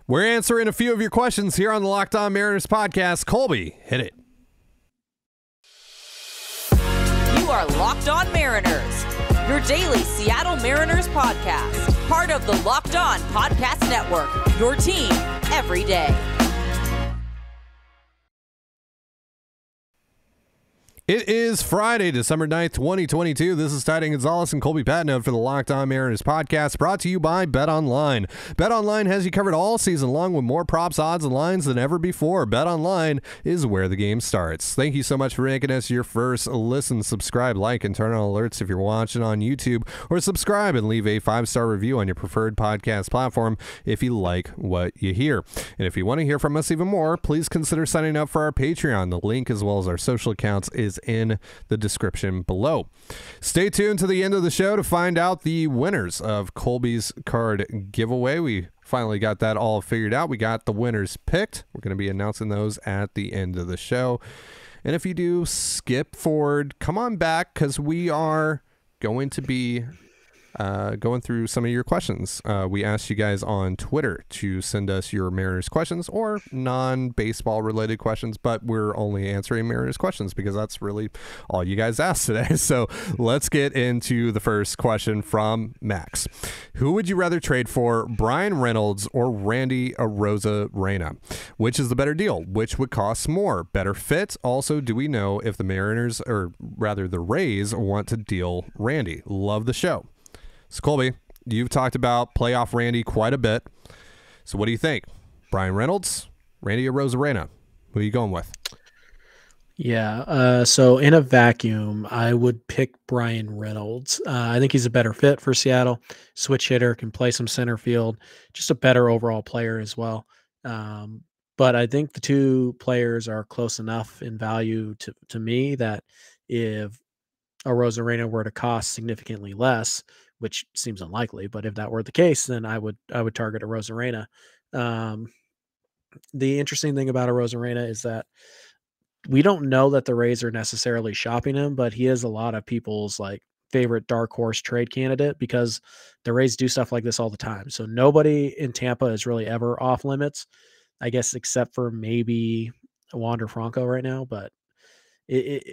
We're answering a few of your questions here on the Locked On Mariners podcast. Colby, hit it. You are Locked On Mariners, your daily Seattle Mariners podcast. Part of the Locked On Podcast Network, your team every day. It is Friday, December 9th, 2022. This is Tidy Gonzalez and Colby Patnode for the Locked On Mariners podcast, brought to you by BetOnline. BetOnline has you covered all season long with more props, odds, and lines than ever before. BetOnline is where the game starts. Thank you so much for making us your first listen. Subscribe, like, and turn on alerts if you're watching on YouTube, or subscribe and leave a 5-star review on your preferred podcast platform if you like what you hear. And if you want to hear from us even more, please consider signing up for our Patreon. The link, as well as our social accounts, is in the description below. Stay tuned to the end of the show to find out the winners of Colby's card giveaway. We finally got that all figured out. We got the winners picked. We're going to be announcing those at the end of the show. And if you do skip forward, come on back, because we are going to be going through some of your questions. We asked you guys on Twitter to send us your Mariners questions or non-baseball related questions, but we're only answering Mariners questions because that's really all you guys asked today. So let's get into the first question from Max. Who would you rather trade for, Bryan Reynolds or Randy Arozarena? Which is the better deal? Which would cost more? Better fit? Also, do we know if the Mariners, or rather the Rays, want to deal Randy? Love the show. So, Colby, you've talked about playoff Randy quite a bit. So what do you think? Bryan Reynolds, Randy Arozarena? Who are you going with? Yeah, so in a vacuum, I would pick Bryan Reynolds. I think he's a better fit for Seattle. Switch hitter, can play some center field, just a better overall player as well. But I think the two players are close enough in value to me that if Arozarena were to cost significantly less, which seems unlikely, but if that were the case, then I would target Arozarena. The interesting thing about Arozarena is that we don't know that the Rays are necessarily shopping him, but he is a lot of people's favorite dark horse trade candidate because the Rays do stuff like this all the time. So nobody in Tampa is really ever off limits, I guess, except for maybe Wander Franco right now, but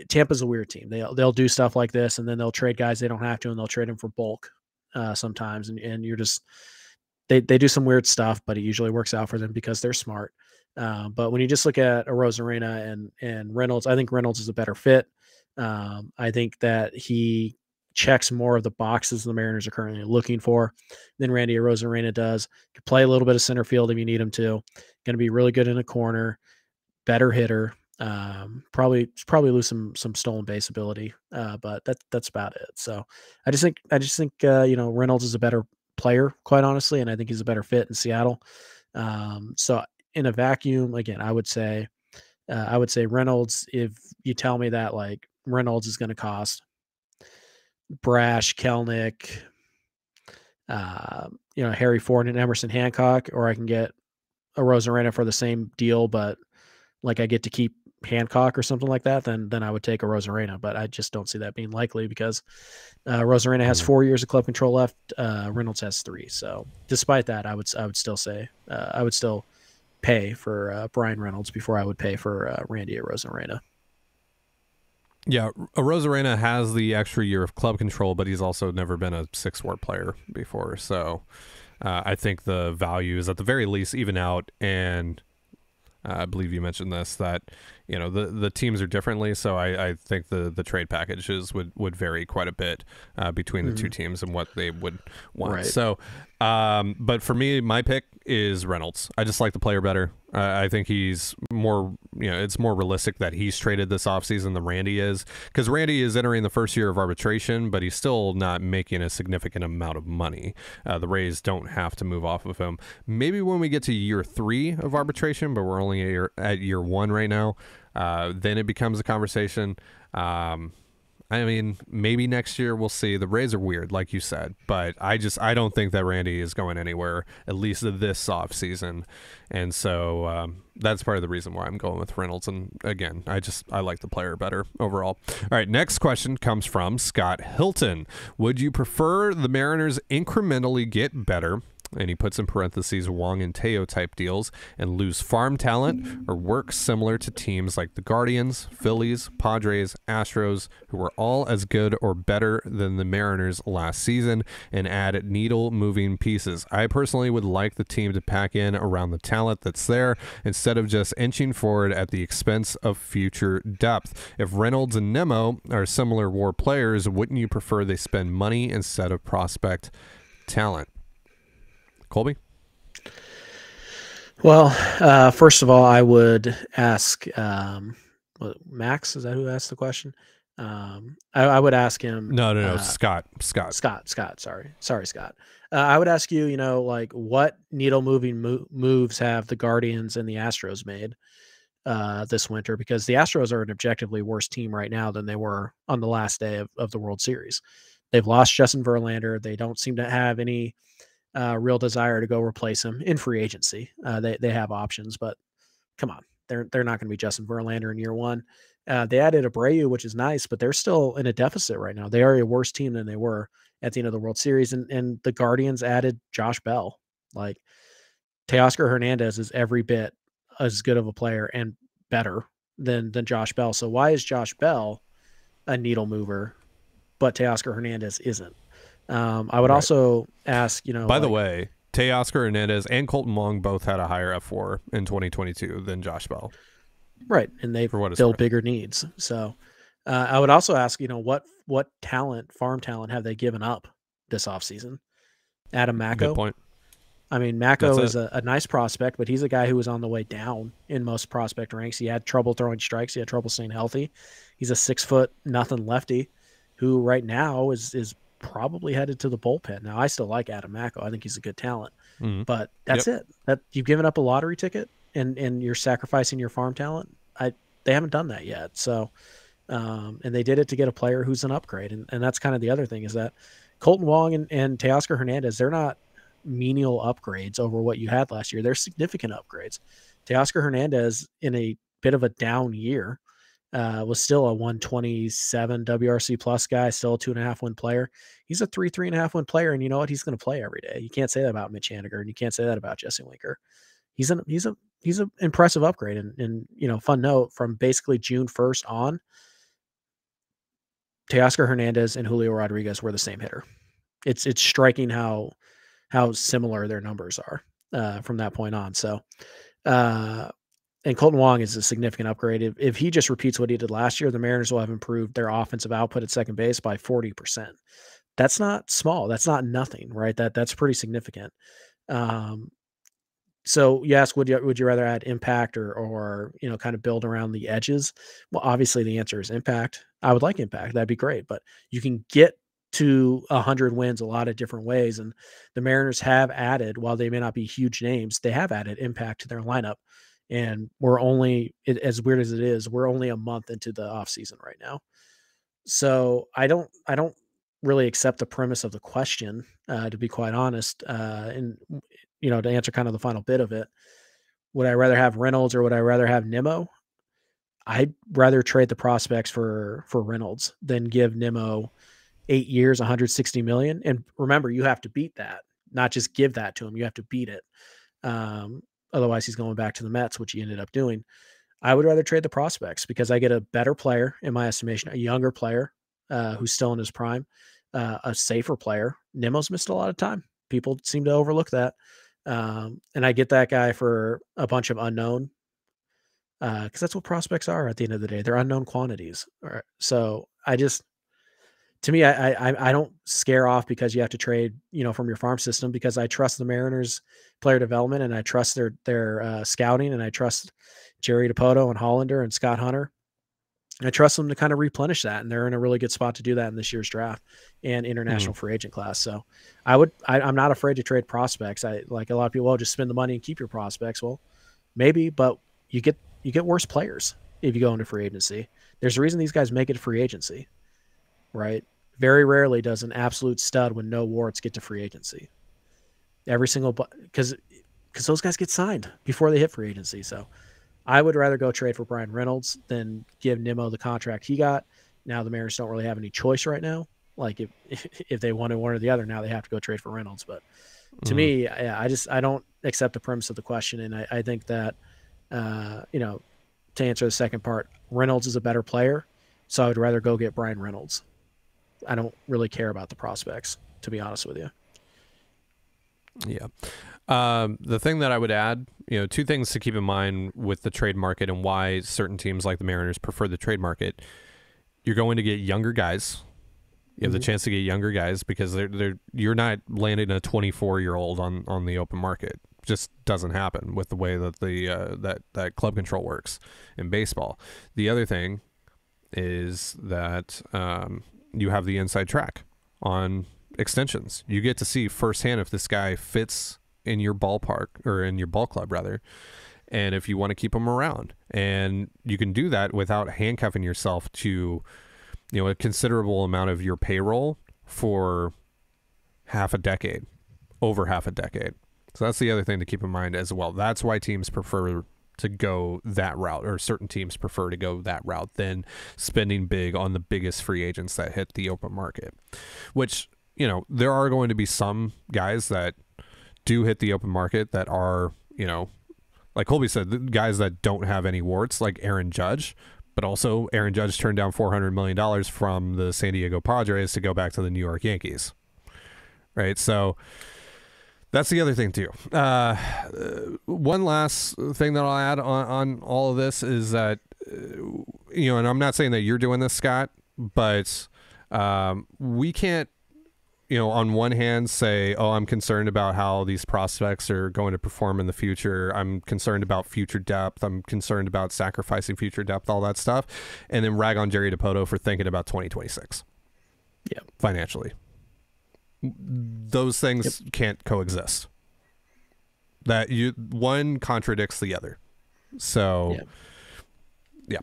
Tampa's a weird team. They'll do stuff like this, and then they'll trade guys they don't have to, and they'll trade them for bulk sometimes. And you're just they do some weird stuff, but it usually works out for them because they're smart. But when you just look at Arozarena and Reynolds, I think Reynolds is a better fit. I think that he checks more of the boxes the Mariners are currently looking for than Randy Arozarena does. Can play a little bit of center field if you need him to. Going to be really good in a corner, better hitter. Probably lose some stolen base ability, but that's about it. So I just think Reynolds is a better player, quite honestly, and I think he's a better fit in Seattle. So in a vacuum, again, I would say Reynolds. If you tell me that Reynolds is going to cost Brash, Kelnick, Harry Ford and Emerson Hancock, or I can get Arozarena for the same deal, but I get to keep Hancock or something like that, then I would take Arozarena, but I just don't see that being likely because Arozarena has 4 years of club control left. Reynolds has 3. So despite that, I would still say I would still pay for Bryan Reynolds before I would pay for Randy Arozarena. Yeah, Arozarena has the extra year of club control, but he's also never been a 6-WAR player before. So I think the value is at the very least even out. And I believe you mentioned this, that the teams are differently, so I think the trade packages would vary quite a bit between the two teams and what they would want. Right. So, but for me, my pick is Reynolds. I just like the player better. I think he's more, it's more realistic that he's traded this offseason than Randy is, because Randy is entering the first year of arbitration, but he's still not making a significant amount of money. The Rays don't have to move off of him. Maybe when we get to year 3 of arbitration, but we're only at year 1 right now, then it becomes a conversation. I mean, maybe next year, we'll see. The Rays are weird, like you said, but I don't think that Randy is going anywhere, at least this off season. And so that's part of the reason why I'm going with Reynolds. And again, I like the player better overall. All right, next question comes from Scott Hilton. Would you prefer the Mariners incrementally get better and he puts in parentheses Wong and Teo type deals, and lose farm talent or work similar to teams like the Guardians, Phillies, Padres, Astros, who were all as good or better than the Mariners last season, and add needle moving pieces. I personally would like the team to pack in around the talent that's there instead of just inching forward at the expense of future depth. If Reynolds and Nimmo are similar WAR players, wouldn't you prefer they spend money instead of prospect talent? Colby? Well, first of all, I would ask Max. Is that who asked the question? I would ask him. No. Scott. Sorry, Scott. I would ask you, like what needle moving moves have the Guardians and the Astros made this winter? Because the Astros are an objectively worse team right now than they were on the last day of the World Series. They've lost Justin Verlander. They don't seem to have any real desire to go replace him in free agency. They have options, but come on, they're not going to be Justin Verlander in year one. They added Abreu, which is nice, but they're still in a deficit right now. They are a worse team than they were at the end of the World Series. And the Guardians added Josh Bell. Like Teoscar Hernandez is every bit as good of a player and better than Josh Bell. So why is Josh Bell a needle mover, but Teoscar Hernandez isn't? I would also ask, By the way, Teoscar Hernandez and Colton Wong both had a higher F4 in 2022 than Josh Bell. Right. And they've filled bigger needs. So I would also ask, what talent, farm talent, have they given up this offseason? Adam Macko. Good point. I mean, Macko is a nice prospect, but he's a guy who was on the way down in most prospect ranks. He had trouble throwing strikes. He had trouble staying healthy. He's a 6'0" lefty who right now is probably headed to the bullpen. Now, I still like Adam Macko. I think he's a good talent, but that's it. That you've given up a lottery ticket and you're sacrificing your farm talent. They haven't done that yet. So, and they did it to get a player who's an upgrade. And that's kind of the other thing is that Colton Wong and Teoscar Hernandez, they're not menial upgrades over what you had last year. They're significant upgrades. Teoscar Hernandez in a bit of a down year was still a 127 WRC plus guy, still a 2.5 win player. He's a 3.5 win player, and you know what? He's going to play every day. You can't say that about Mitch Haniger, and you can't say that about Jesse Winker. He's an impressive upgrade. And fun note, from basically June 1st on, Teoscar Hernandez and Julio Rodriguez were the same hitter. It's striking how similar their numbers are from that point on. So, and Colton Wong is a significant upgrade. If he just repeats what he did last year, the Mariners will have improved their offensive output at second base by 40%. That's not small. That's not nothing, right? That's pretty significant. So you ask, would you rather add impact or kind of build around the edges? Well, obviously the answer is impact. I would like impact. That'd be great, but you can get to 100 wins a lot of different ways. And the Mariners have added, while they may not be huge names, they have added impact to their lineup. And we're only, as weird as it is, we're only a month into the offseason right now. So I don't really accept the premise of the question, to be quite honest. And to answer kind of the final bit of it, would I rather have Reynolds or would I rather have Nimmo? I'd rather trade the prospects for Reynolds than give Nimmo 8 years, 160 million. And remember, you have to beat that, not just give that to him. You have to beat it. Otherwise he's going back to the Mets, which he ended up doing. I would rather trade the prospects because I get a better player, in my estimation, a younger player who's still in his prime, a safer player. Nimmo's missed a lot of time. People seem to overlook that. And I get that guy for a bunch of unknown, because that's what prospects are at the end of the day. They're unknown quantities. So to me, I don't scare off because you have to trade, from your farm system, because I trust the Mariners player development and I trust their scouting, and I trust Jerry Dipoto and Hollander and Scott Hunter. And I trust them to kind of replenish that. And they're in a really good spot to do that in this year's draft and international free agent class. So I'm not afraid to trade prospects. Like a lot of people, just spend the money and keep your prospects. Well, maybe, but you get worse players if you go into free agency. There's a reason these guys make it free agency, right? Very rarely does an absolute stud with no warts get to free agency. Every single, because those guys get signed before they hit free agency. So I would rather go trade for Bryan Reynolds than give Nimmo the contract he got. Now the Mariners don't really have any choice right now. Like if they wanted one or the other, now they have to go trade for Reynolds. But to me, I don't accept the premise of the question. And I think that, to answer the second part, Reynolds is a better player. So I would rather go get Bryan Reynolds. I don't really care about the prospects, to be honest with you. Yeah. The thing that I would add, two things to keep in mind with the trade market and why certain teams like the Mariners prefer the trade market. You're going to get younger guys. You have the chance to get younger guys because you're not landing a 24-year-old on the open market. Just doesn't happen with the way that that club control works in baseball. The other thing is that you have the inside track on extensions. You get to see firsthand if this guy fits in your ballpark or in your ball club rather, and if you want to keep him around. And you can do that without handcuffing yourself to a considerable amount of your payroll for over half a decade. So that's the other thing to keep in mind as well. That's why teams prefer to go that route, or certain teams prefer to go that route than spending big on the biggest free agents that hit the open market, which, there are going to be some guys that do hit the open market that are, like Colby said, the guys that don't have any warts, like Aaron Judge. But also, Aaron Judge turned down $400 million from the San Diego Padres to go back to the New York Yankees. Right? So that's the other thing, too. One last thing that I'll add on all of this is that, and I'm not saying that you're doing this, Scott, but we can't, on one hand say, oh, I'm concerned about how these prospects are going to perform in the future. I'm concerned about future depth. I'm concerned about sacrificing future depth, all that stuff. And then rag on Jerry DiPoto for thinking about 2026. Yeah. Financially. Those things can't coexist. One contradicts the other. So, yeah.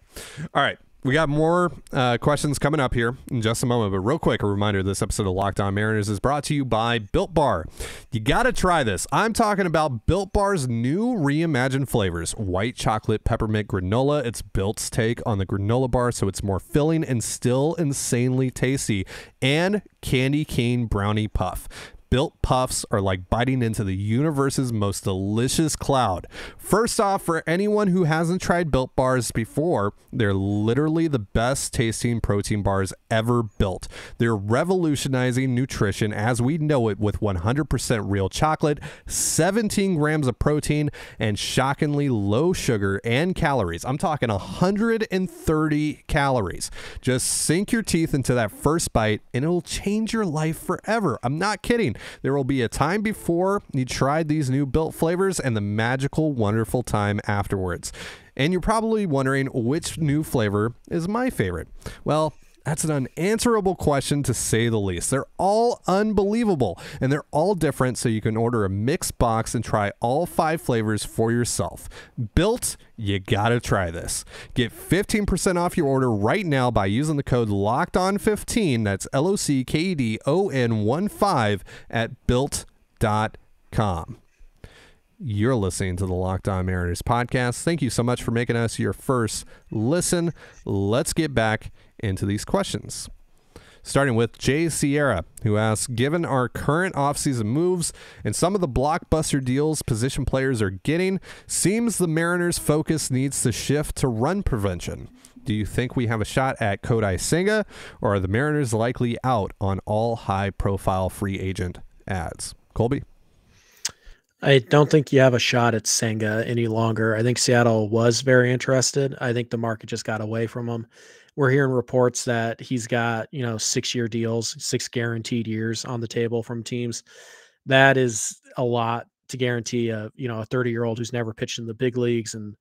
All right. We got more questions coming up here in just a moment, but real quick, a reminder, this episode of Locked On Mariners is brought to you by Built Bar. You got to try this. I'm talking about Built Bar's new reimagined flavors, white chocolate peppermint granola. It's Built's take on the granola bar, so it's more filling and still insanely tasty, and candy cane brownie puff. Built Puffs are like biting into the universe's most delicious cloud. First off, for anyone who hasn't tried Built Bars before, they're literally the best tasting protein bars ever built. They're revolutionizing nutrition as we know it with 100% real chocolate, 17 grams of protein, and shockingly low sugar and calories. I'm talking 130 calories. Just sink your teeth into that first bite and it'll change your life forever. I'm not kidding. There will be a time before you tried these new Built flavors and the magical, wonderful time afterwards. And you're probably wondering which new flavor is my favorite. Well, that's an unanswerable question to say the least. They're all unbelievable and they're all different, so you can order a mixed box and try all 5 flavors for yourself. Built, you gotta try this. Get 15% off your order right now by using the code LOCKEDON15, that's LOCKEDON15 at built.com. You're listening to the Locked On Mariners podcast. Thank you so much for making us your first listen. Let's get back into these questions. Starting with Jay Sierra, who asks, given our current offseason moves and some of the blockbuster deals position players are getting, seems the Mariners' focus needs to shift to run prevention. Do you think we have a shot at Koudai Senga, or are the Mariners likely out on all high-profile free agent ads? Colby? I don't think you have a shot at Senga any longer. I think Seattle was very interested. I think the market just got away from him. We're hearing reports that he's got, 6-year deals, 6 guaranteed years on the table from teams. That is a lot to guarantee a 30-year-old who's never pitched in the big leagues and,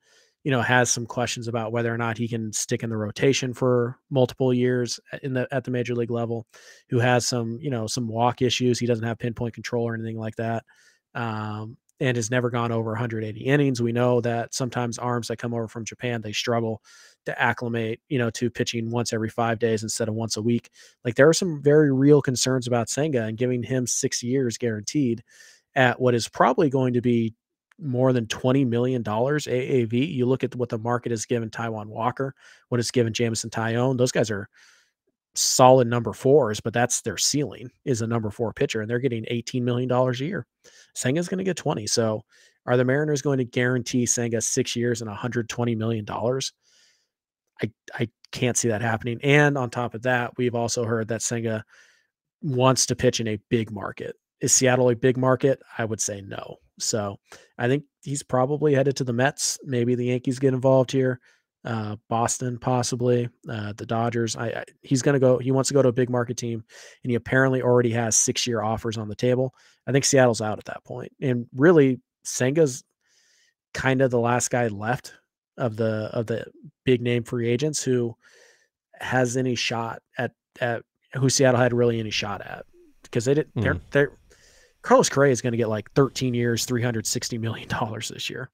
has some questions about whether or not he can stick in the rotation for multiple years at the major league level, who has some walk issues. He doesn't have pinpoint control or anything like that. And has never gone over 180 innings. We know that sometimes arms that come over from Japan, they struggle to acclimate, to pitching once every 5 days instead of once a week. Like, there are some very real concerns about Senga, and giving him 6 years guaranteed at what is probably going to be more than $20 million AAV. You look at what the market has given Taijuan Walker, what it's given Jameson Tyone. Those guys are solid number fours, but that's their ceiling is a number 4 pitcher, and they're getting $18 million a year. Senga's going to get 20. So are the Mariners going to guarantee Senga 6 years and $120 million? I can't see that happening. And on top of that, we've also heard that Senga wants to pitch in a big market. Is Seattle a big market? I would say no. So I think he's probably headed to the Mets. Maybe the Yankees get involved here. Boston, possibly. The Dodgers. He's going to go. He wants to go to a big market team, and he apparently already has 6-year offers on the table. I think Seattle's out at that point. And really, Senga's kind of the last guy left of the big name free agents who has any shot at who Seattle had really any shot at, because they're Carlos Correa is going to get like 13 years, $360 million this year.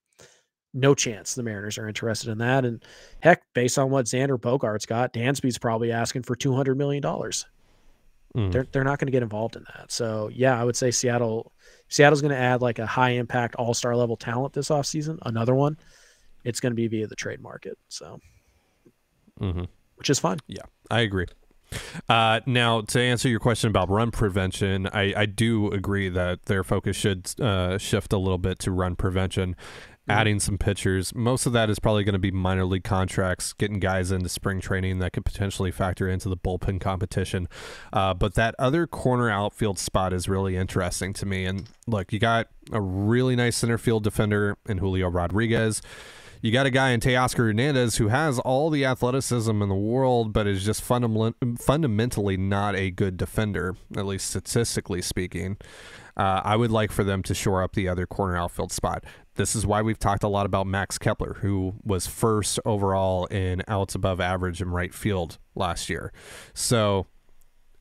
No chance the Mariners are interested in that. And heck, based on what Xander Bogaerts got, Dansby's probably asking for $200 million. They're not going to get involved in that. So yeah, I would say Seattle's going to add like a high impact all-star level talent this offseason. Another one. It's going to be via the trade market. So, which is fun. Yeah, I agree. Now, to answer your question about run prevention, I do agree that their focus should shift a little bit to run prevention, adding some pitchers. Most of that is probably going to be minor league contracts, getting guys into spring training that could potentially factor into the bullpen competition. But that other corner outfield spot is really interesting to me. And look, you got a really nice center field defender in Julio Rodriguez. You got a guy in Teoscar Hernandez who has all the athleticism in the world, but is just fundamentally not a good defender, at least statistically speaking. I would like for them to shore up the other corner outfield spot. This is why we've talked a lot about Max Kepler, who was first overall in outs above average in right field last year. So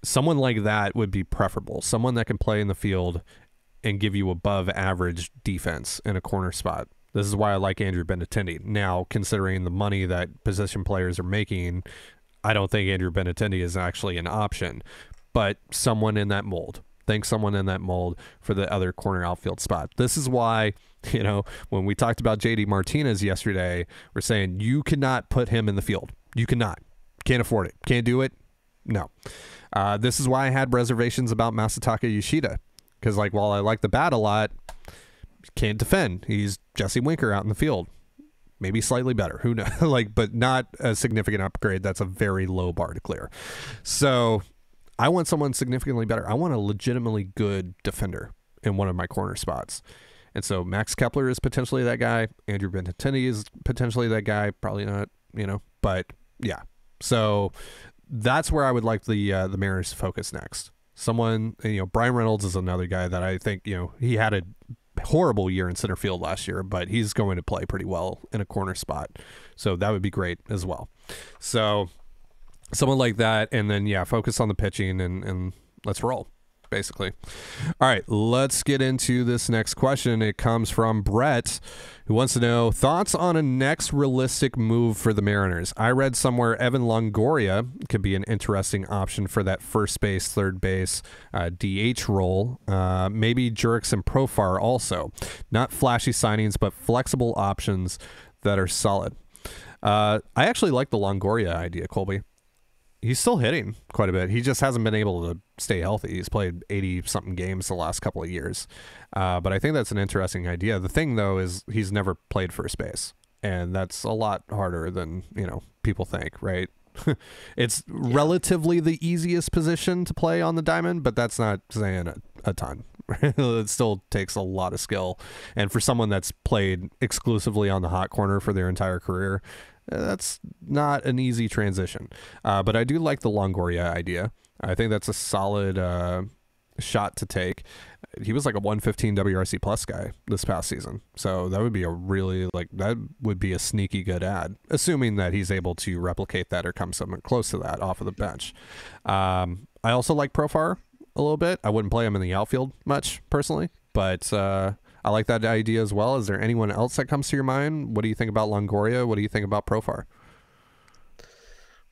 someone like that would be preferable. Someone that can play in the field and give you above average defense in a corner spot. This is why I like Andrew Benintendi. Now, considering the money that position players are making, I don't think Andrew Benintendi is actually an option. But someone in that mold. Think someone in that mold for the other corner outfield spot. This is why, when we talked about JD Martinez yesterday, we're saying you cannot put him in the field. You cannot. Can't afford it. Can't do it. No. This is why I had reservations about Masataka Yoshida. Because, while I like the bat a lot, can't defend. He's Jesse Winker out in the field. Maybe slightly better. Who knows? But not a significant upgrade. That's a very low bar to clear. So I want someone significantly better. I want a legitimately good defender in one of my corner spots. And so Max Kepler is potentially that guy. Andrew Benintendi is potentially that guy. Probably not, but yeah. So that's where I would like the Mariners to focus next. Someone, Bryan Reynolds is another guy that I think, he had a horrible year in center field last year, but he's going to play pretty well in a corner spot. So that would be great as well. So someone like that, and then, focus on the pitching and let's roll, basically. All right, let's get into this next question. It comes from Brett, who wants to know thoughts on a next realistic move for the Mariners. I read somewhere Evan Longoria could be an interesting option for that first base, third base, DH role. Maybe Jurickson and Profar also. Not flashy signings, but flexible options that are solid. I actually like the Longoria idea, Colby. He's still hitting quite a bit. He just hasn't been able to stay healthy. He's played 80-something games the last couple of years. But I think that's an interesting idea. The thing, though, is he's never played first base. And that's a lot harder than, people think, right? It's relatively the easiest position to play on the diamond, but that's not saying a ton. It still takes a lot of skill. And for someone that's played exclusively on the hot corner for their entire career, that's not an easy transition. But I do like the Longoria idea. I think that's a solid shot to take. He was like a 115 WRC plus guy this past season. So that would be that would be a sneaky good ad, assuming that he's able to replicate that or come somewhat close to that off of the bench. I also like Profar a little bit. I wouldn't play him in the outfield much personally, but I like that idea as well. Is there anyone else that comes to your mind? What do you think about Longoria? What do you think about Profar?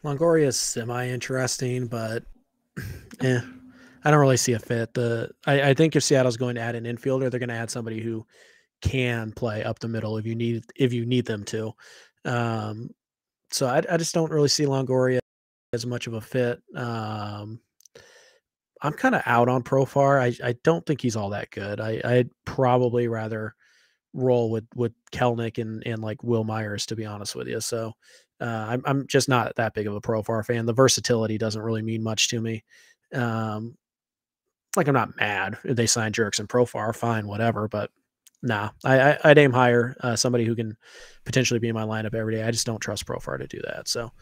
Longoria is semi-interesting, but I don't really see a fit. I think if Seattle's going to add an infielder, they're going to add somebody who can play up the middle if you need them to. So I just don't really see Longoria as much of a fit. I'm kind of out on Profar. I don't think he's all that good. I'd probably rather roll with Kelnick and like Will Myers, to be honest with you. So I'm just not that big of a Profar fan. The versatility doesn't really mean much to me. Um, like I'm not mad if they sign Jerks and Profar, fine, whatever. But nah, I'd aim higher. Somebody who can potentially be in my lineup every day. I just don't trust Profar to do that. So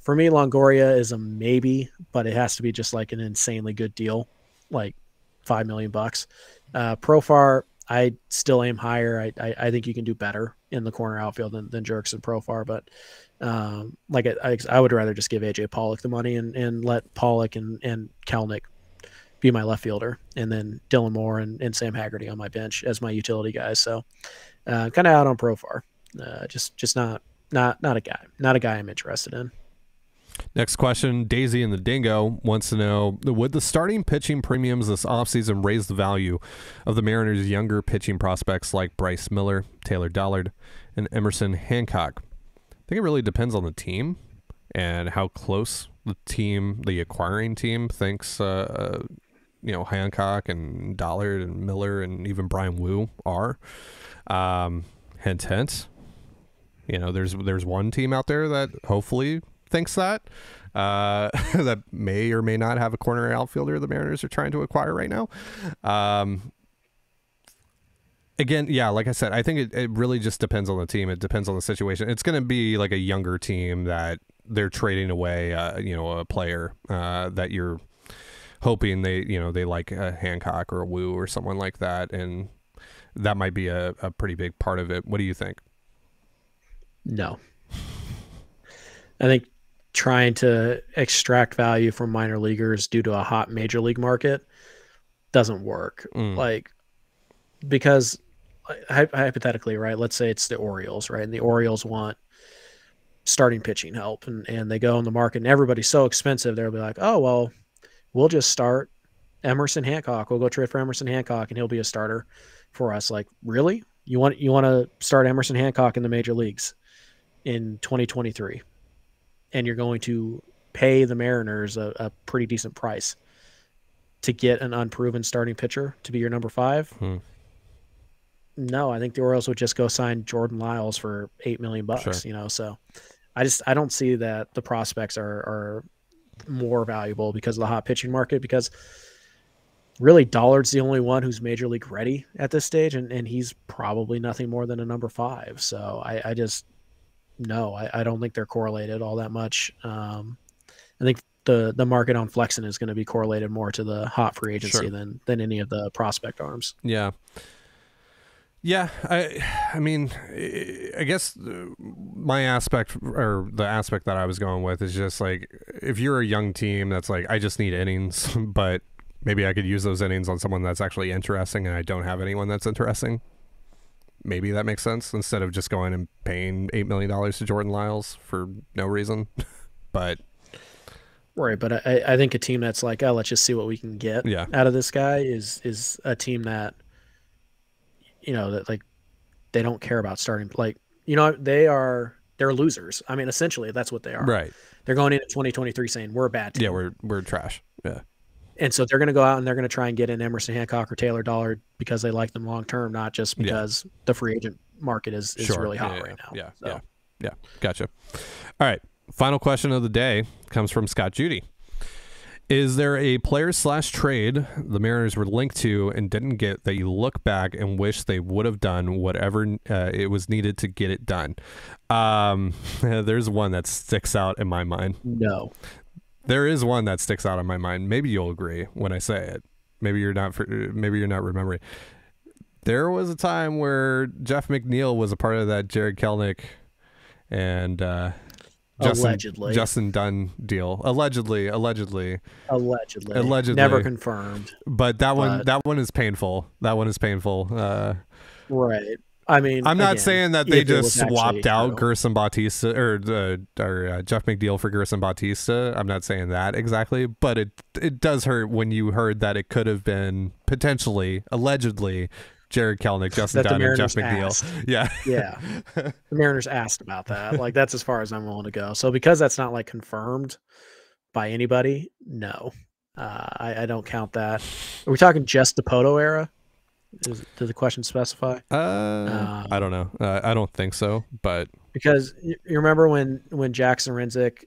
for me, Longoria is a maybe, but it has to be just like an insanely good deal, like $5 million. Profar, I still aim higher. I think you can do better in the corner outfield than Jerks and Profar, but I would rather just give AJ Pollock the money and let Pollock and Kelnick be my left fielder, and then Dylan Moore and Sam Haggerty on my bench as my utility guys. So kind of out on Profar. Just not a guy I'm interested in. Next question, Daisy and the Dingo wants to know, would the starting pitching premiums this offseason raise the value of the Mariners' younger pitching prospects like Bryce Miller, Taylor Dollard, and Emerson Hancock? I think it really depends on the team and how close the acquiring team thinks Hancock and Dollard and Miller and even Brian Wu are. Hint. There's one team out there that hopefully thinks that that may or may not have a corner outfielder the Mariners are trying to acquire right now. Again, yeah, like I said, I think it really just depends on the team. It depends on the situation. It's going to be like a younger team that they're trading away, a player that you're hoping they like a Hancock or a Wu or someone like that, and that might be a pretty big part of it. What do you think? No. I think trying to extract value from minor leaguers due to a hot major league market doesn't work. Because hypothetically, right, let's say it's the Orioles, right, and the Orioles want starting pitching help, and they go on the market and everybody's so expensive, they'll be like, oh, well, we'll just start Emerson Hancock. We'll go trade for Emerson Hancock and he'll be a starter for us. Like, really? You want to start Emerson Hancock in the major leagues in 2023, and you're going to pay the Mariners a pretty decent price to get an unproven starting pitcher to be your number 5? No, I think the Orioles would just go sign Jordan Lyles for $8 million. Sure. So I don't see that the prospects are more valuable because of the hot pitching market, because really Dollard's the only one who's major league ready at this stage, and he's probably nothing more than a number 5. So I don't think they're correlated all that much. I think the market on Flexen is going to be correlated more to the hot free agency than any of the prospect arms. Yeah. Yeah, I mean, I guess my aspect, or the aspect that I was going with, is just like, if you're a young team that's like, I just need innings, but maybe I could use those innings on someone that's actually interesting, and I don't have anyone that's interesting. Maybe that makes sense, instead of just going and paying $8 million to Jordan Lyles for no reason. But right, but I think a team that's like, oh, let's just see what we can get out of this guy is a team that, that like they don't care about starting. Like, they're losers. I mean, essentially that's what they are. Right. They're going into 2023 saying we're a bad team. Yeah, we're trash. Yeah. And so they're going to go out and they're going to try and get in Emerson Hancock or Taylor Dollard because they like them long term, not just because the free agent market is really hot right now. Yeah. Gotcha. All right. Final question of the day comes from Scott Judy. Is there a player/trade the Mariners were linked to and didn't get that you look back and wish they would have done whatever it was needed to get it done? There's one that sticks out in my mind. No. There is one that sticks out in my mind. Maybe you'll agree when I say it. Maybe you're not remembering. There was a time where Jeff McNeil was a part of that Jared Kelnick and Justin Dunn deal. Allegedly. Never confirmed. But that one is painful. Right. I mean, I'm not saying that they just swapped out Gerson Bautista or Jeff McNeil for Gerson Bautista. I'm not saying that exactly, but it does hurt when you heard that it could have been potentially, allegedly, Jared Kelenic, Justin that the Dunn, and Mariners Jeff McNeil. asked. Yeah. Yeah. The Mariners asked about that. Like, that's as far as I'm willing to go. So because that's not like confirmed by anybody, no. I don't count that. Are we talking just the Poto era? Does the question specify? I don't know. I don't think so, but because you remember when Jackson Rinzik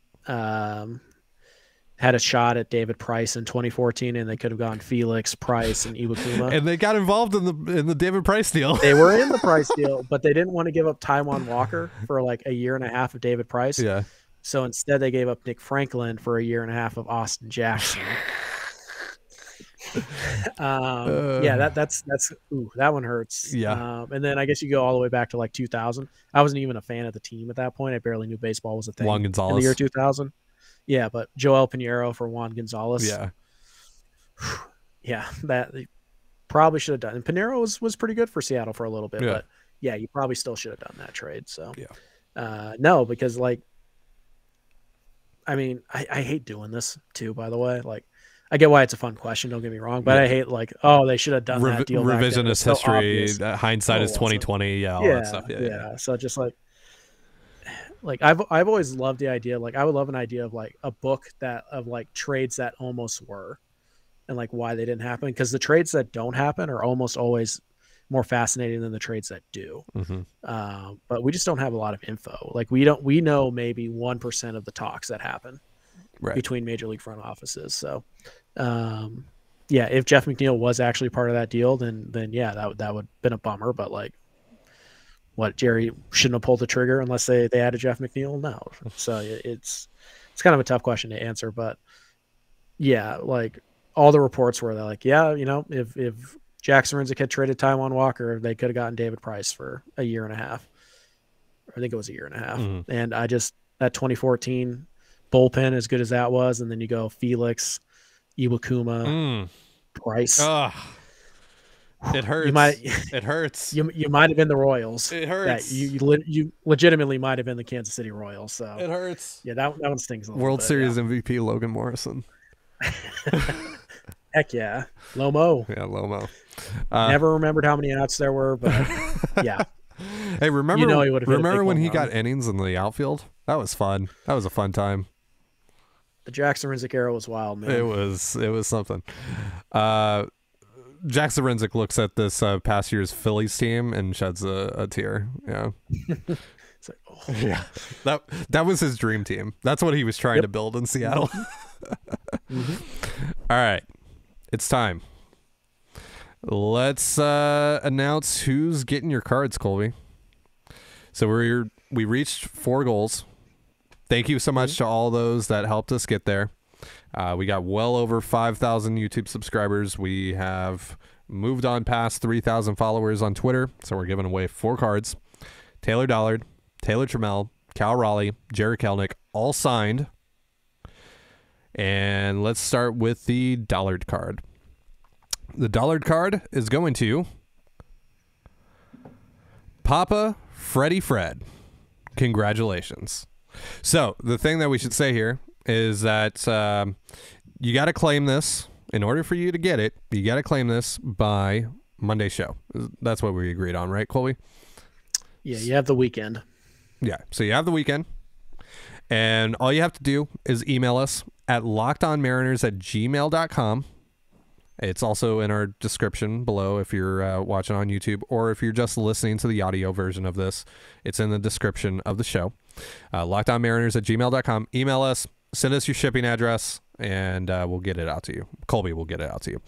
had a shot at David Price in 2014, and they could have gone Felix, Price, and Iwakuma, and they got involved in the David Price deal. They were in the Price deal, but they didn't want to give up Taijuan Walker for like a year and a half of David Price. Yeah. So instead, they gave up Nick Franklin for a year and a half of Austin Jackson. That's that one hurts. Yeah. And then I guess you go all the way back to like 2000. I wasn't even a fan of the team at that point. I barely knew baseball was a thing. Juan Gonzalez in the year 2000. Yeah, but Joel Pinheiro for Juan Gonzalez. Yeah. Yeah, that they probably should have done. And Pinheiro was pretty good for Seattle for a little bit, but yeah, you probably still should have done that trade. So no, because like, I mean, I hate doing this too, by the way. Like, I get why it's a fun question, don't get me wrong, but I hate like, oh, they should have done that deal. Revisionist history, so hindsight is 2020, all that stuff. Yeah. So just like I've always loved the idea. Like, I would love an idea of like a book of like trades that almost were, and like why they didn't happen. Because the trades that don't happen are almost always more fascinating than the trades that do. Mm-hmm. But we just don't have a lot of info. Like we know maybe 1% of the talks that happen between major league front offices. So, if Jeff McNeil was actually part of that deal, then that would have been a bummer. But like, what, Jerry shouldn't have pulled the trigger unless they added Jeff McNeil? No. So it's kind of a tough question to answer. But yeah, like all the reports were they're like, if Jackson Rinzik had traded Taijuan Walker, they could have gotten David Price for a year and a half. I think it was a year and a half. Mm-hmm. And that 2014 bullpen, as good as that was, and then you go Felix, Iwakuma, Price. It hurts. It hurts. You might have been the Royals. It hurts. You legitimately might have been the Kansas City Royals. So it hurts. Yeah, that one stings a little World bit, Series MVP Logan Morrison. Heck yeah, Lomo. Yeah, Lomo. Never remembered how many outs there were, but yeah. Hey, remember? He would have remember when he got innings in the outfield? That was fun. That was a fun time. The Jackson Rinzik era was wild, man. It was something. Jackson Rinzik looks at this past year's Phillies team and sheds a tear. Yeah. It's like, oh. Yeah. That was his dream team. That's what he was trying to build in Seattle. Mm-hmm. All right. It's time. Let's announce who's getting your cards, Colby. So we reached 4 goals. Thank you so much to all those that helped us get there. We got well over 5,000 YouTube subscribers. We have moved on past 3,000 followers on Twitter. So we're giving away 4 cards. Taylor Dollard, Taylor Trammell, Cal Raleigh, Jared Kelenic, all signed. And let's start with the Dollard card. The Dollard card is going to Papa Freddie Fred. Congratulations. So the thing that we should say here is that you got to claim this. In order for you to get it, you got to claim this by Monday's show. That's what we agreed on, right, Colby? Yeah, you have the weekend. Yeah, so you have the weekend. And all you have to do is email us at lockedonmariners@gmail.com. It's also in our description below if you're watching on YouTube, or if you're just listening to the audio version of this, it's in the description of the show. lockedonmariners@gmail.com. Email us, send us your shipping address, and we'll get it out to you. Colby will get it out to you.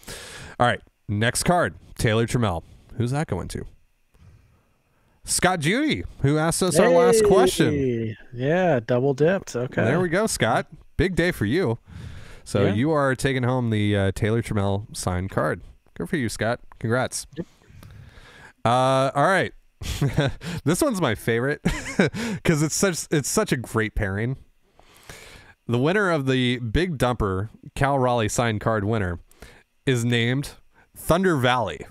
All right, next card, Taylor Trammell. Who's that going to? Scott Judy, who asked us our last question. Yeah, double dipped. Okay. There we go, Scott. Big day for you. So you are taking home the Taylor Trammell signed card. Good for you, Scott. Congrats. Yep. All right. This one's my favorite because it's such a great pairing. The winner of the Big Dumper Cal Raleigh signed card winner is named Thunder Valley.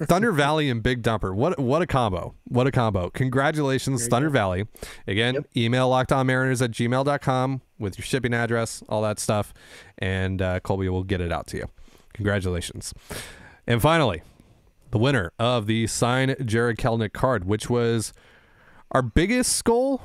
Thunder Valley and Big Dumper. What a combo. What a combo. Congratulations, Thunder Valley. Again, email lockedonmariners@gmail.com with your shipping address, all that stuff, and Colby will get it out to you. Congratulations. And finally, the winner of the Sign Jared Kelenic card, which was our biggest goal.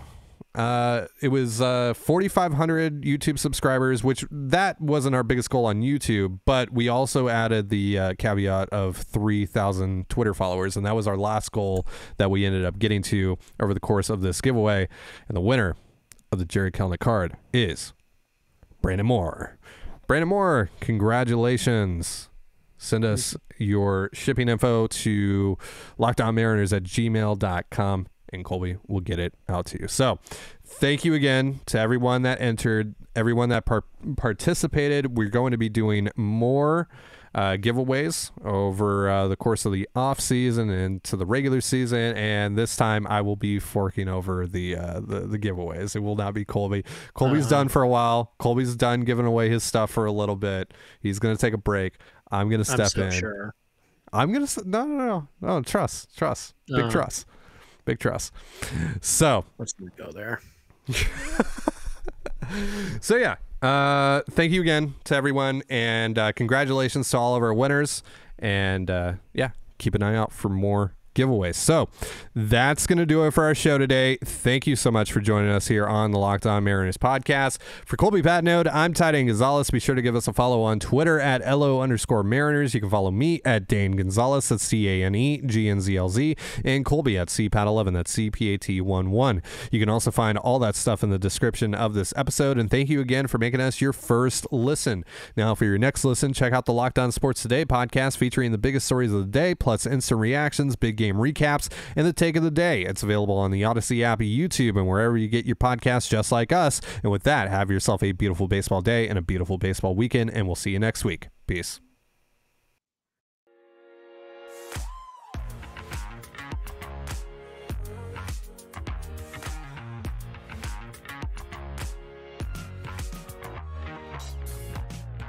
It was 4,500 YouTube subscribers, which that wasn't our biggest goal on YouTube, but we also added the caveat of 3,000 Twitter followers, and that was our last goal that we ended up getting to over the course of this giveaway. And the winner of the Jared Kelenic card is Brandon Moore. Brandon Moore, congratulations. Send us your shipping info to lockdownmariners@gmail.com. and Colby will get it out to you. So thank you again to everyone that entered, everyone that participated. We're going to be doing more giveaways over the course of the off season and to the regular season. And this time I will be forking over the giveaways. It will not be Colby. Colby's done for a while. Colby's done giving away his stuff for a little bit. He's going to take a break. I'm going to step in. Sure. I'm going to, no, trust, big trust. Big trust. So let's go there. So yeah, thank you again to everyone, and congratulations to all of our winners. And yeah, keep an eye out for more giveaways. So that's going to do it for our show today. Thank you so much for joining us here on the Locked On Mariners podcast. For Colby Patnode, I'm Titan Gonzalez. Be sure to give us a follow on Twitter at @LO_Mariners. You can follow me at Dane Gonzalez. That's CANEGNZLZ, and Colby at CPAT11. That's CPAT11. You can also find all that stuff in the description of this episode. And thank you again for making us your first listen. Now, for your next listen, check out the Locked On Sports Today podcast featuring the biggest stories of the day, plus instant reactions, big game recaps, and the take of the day. It's available on the Odyssey app, YouTube, and wherever you get your podcasts, just like us. And with that, have yourself a beautiful baseball day and a beautiful baseball weekend, and we'll see you next week. Peace.